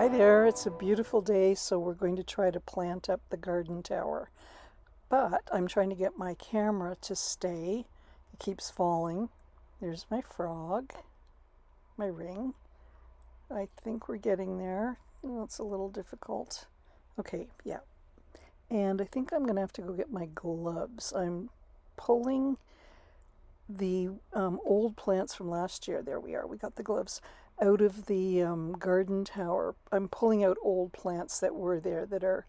Hi there, it's a beautiful day, so we're going to try to plant up the garden tower. But I'm trying to get my camera to stay. It keeps falling. There's my frog, my ring. I think we're getting there. Oh, it's a little difficult. Okay, yeah. And I think I'm going to have to go get my gloves. I'm pulling the old plants from last year. There we are. We got the gloves out of the garden tower. I'm pulling out old plants that were there that are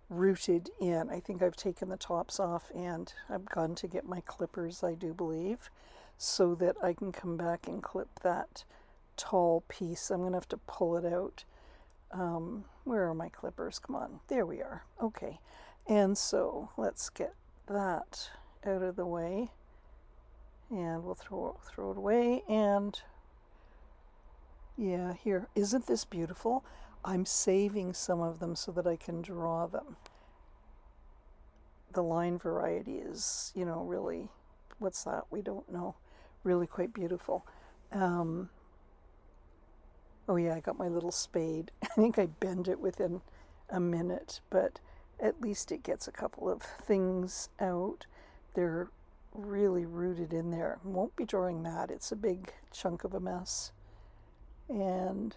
rooted in. I think I've taken the tops off and I've gone to get my clippers, I do believe, so that I can come back and clip that tall piece. I'm going to have to pull it out. Where are my clippers? Come on. There we are. Okay. And so let's get that out of the way. And we'll throw it away. And yeah, here. Isn't this beautiful? I'm saving some of them so that I can draw them. The line variety is, really, what's that? We don't know. Really quite beautiful. Oh yeah, I got my little spade. I think I bend it within a minute, but at least it gets a couple of things out. They're really rooted in there. Won't be drawing that. It's a big chunk of a mess. And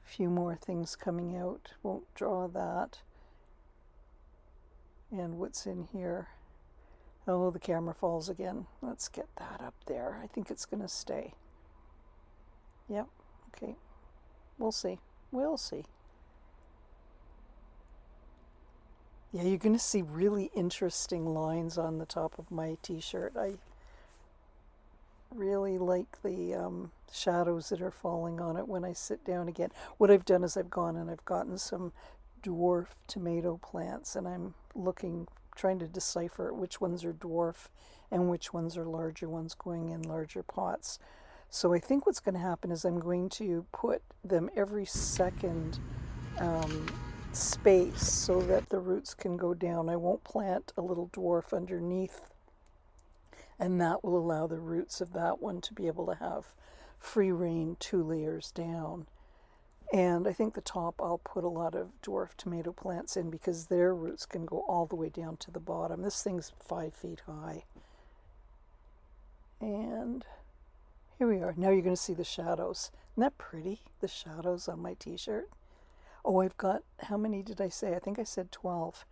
a few more things coming out. Won't draw that. And what's in here? Oh, the camera falls again. Let's get that up there. I think it's going to stay. Yep. Okay. We'll see. We'll see. Yeah, you're going to see really interesting lines on the top of my t-shirt. I really like the shadows that are falling on it when I sit down again. What I've done is I've gone and I've gotten some dwarf tomato plants, and I'm trying to decipher which ones are dwarf and which ones are larger ones going in larger pots. So I think what's going to happen is I'm going to put them every second space so that the roots can go down. I won't plant a little dwarf underneath, and that will allow the roots of that one to be able to have free reign 2 layers down. And I think the top I'll put a lot of dwarf tomato plants in because their roots can go all the way down to the bottom. This thing's 5 feet high. And here we are. Now you're going to see the shadows. Isn't that pretty? The shadows on my t-shirt. Oh, I've got, how many did I say? I think I said 12.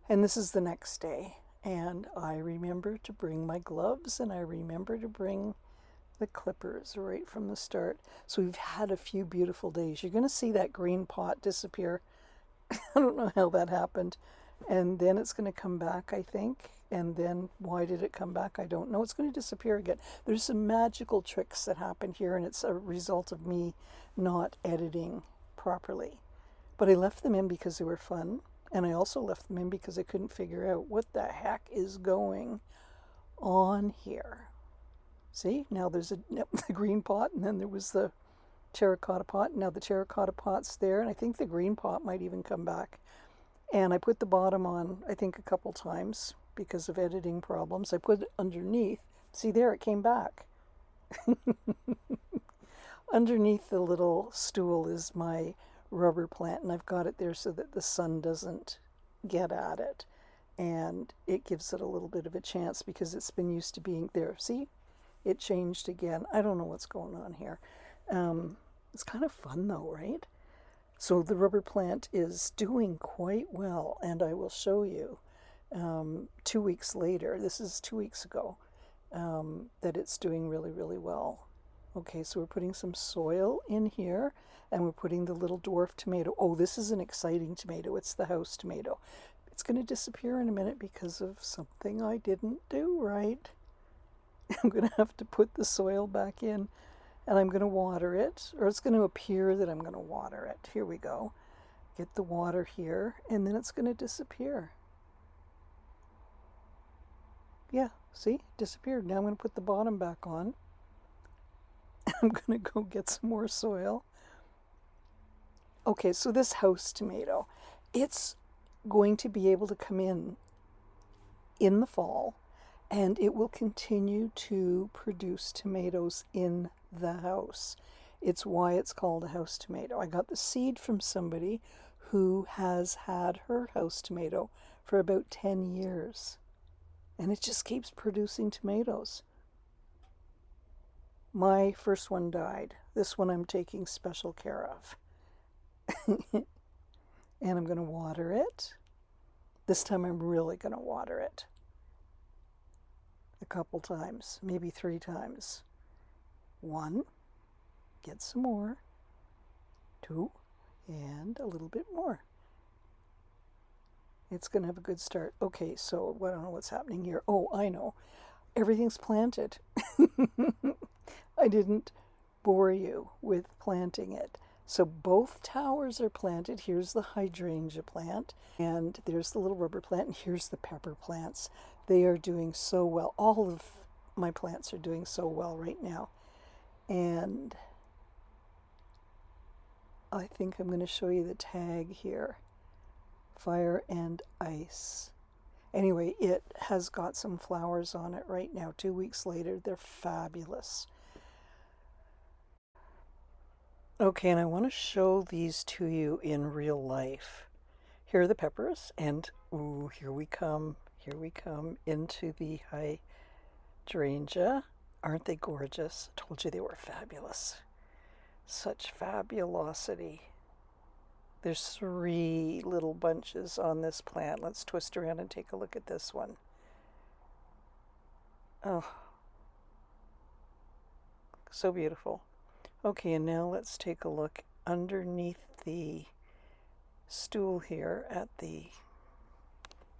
And this is the next day. And I remember to bring my gloves and I remember to bring the clippers right from the start. So we've had a few beautiful days. You're going to see that green pot disappear. I don't know how that happened. And then it's going to come back, I think. And then why did it come back? I don't know. It's going to disappear again. There's some magical tricks that happen here, and it's a result of me not editing properly. But I left them in because they were fun. And I also left them in because I couldn't figure out what the heck is going on here. See, now there's the green pot, and then there was the terracotta pot. Now the terracotta pot's there, and I think the green pot might even come back. And I put the bottom on, I think, a couple times because of editing problems. I put it underneath. See there, it came back. Underneath the little stool is my rubber plant, and I've got it there so that the sun doesn't get at it. And it gives it a little bit of a chance because it's been used to being there. See? It changed again. I don't know what's going on here. It's kind of fun though, right? So the rubber plant is doing quite well, and I will show you 2 weeks later, this is 2 weeks ago, that it's doing really, really well. Okay, so we're putting some soil in here, and we're putting the little dwarf tomato. Oh, this is an exciting tomato. It's the house tomato. It's going to disappear in a minute because of something I didn't do right. I'm going to have to put the soil back in, and I'm going to water it, or it's going to appear that I'm going to water it. Here we go. Get the water here, and then it's going to disappear. Yeah, see? Disappeared. Now I'm going to put the bottom back on. I'm going to go get some more soil. Okay, so this house tomato, it's going to be able to come in the fall, and it will continue to produce tomatoes in the house. It's why it's called a house tomato. I got the seed from somebody who has had her house tomato for about 10 years. And it just keeps producing tomatoes. My first one died. This one I'm taking special care of. And I'm going to water it. This time I'm really going to water it. A couple times, maybe 3 times. 1, get some more. 2, and a little bit more. It's going to have a good start. Okay, so I don't know what's happening here. Oh, I know. Everything's planted. I didn't bore you with planting it. So both towers are planted. Here's the hydrangea plant, and there's the little rubber plant, and here's the pepper plants. They are doing so well. All of my plants are doing so well right now. And I think I'm going to show you the tag here. Fire and ice. Anyway, it has got some flowers on it right now. 2 weeks later, they're fabulous. Okay, and I want to show these to you in real life. Here are the peppers, and ooh, here we come into the hydrangea. Aren't they gorgeous? I told you they were fabulous. Such fabulosity. There's 3 little bunches on this plant. Let's twist around and take a look at this one. Oh, so beautiful. Okay, and now let's take a look underneath the stool here at the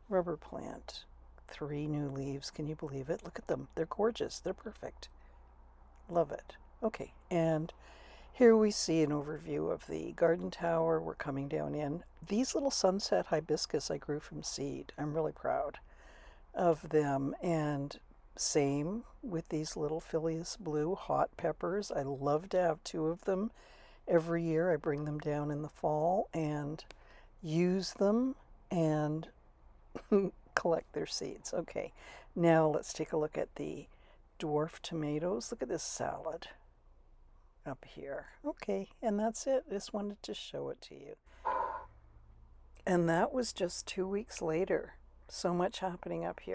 rubber plant. 3 new leaves. Can you believe it? Look at them. They're gorgeous. They're perfect. Love it. Okay, and here we see an overview of the garden tower. We're coming down in. These little sunset hibiscus I grew from seed. I'm really proud of them. And same with these little Phileas blue hot peppers. I love to have 2 of them every year. I bring them down in the fall and use them and collect their seeds. Okay, now let's take a look at the dwarf tomatoes. Look at this salad up here. Okay, and that's it. Just wanted to show it to you. And that was just 2 weeks later. So much happening up here.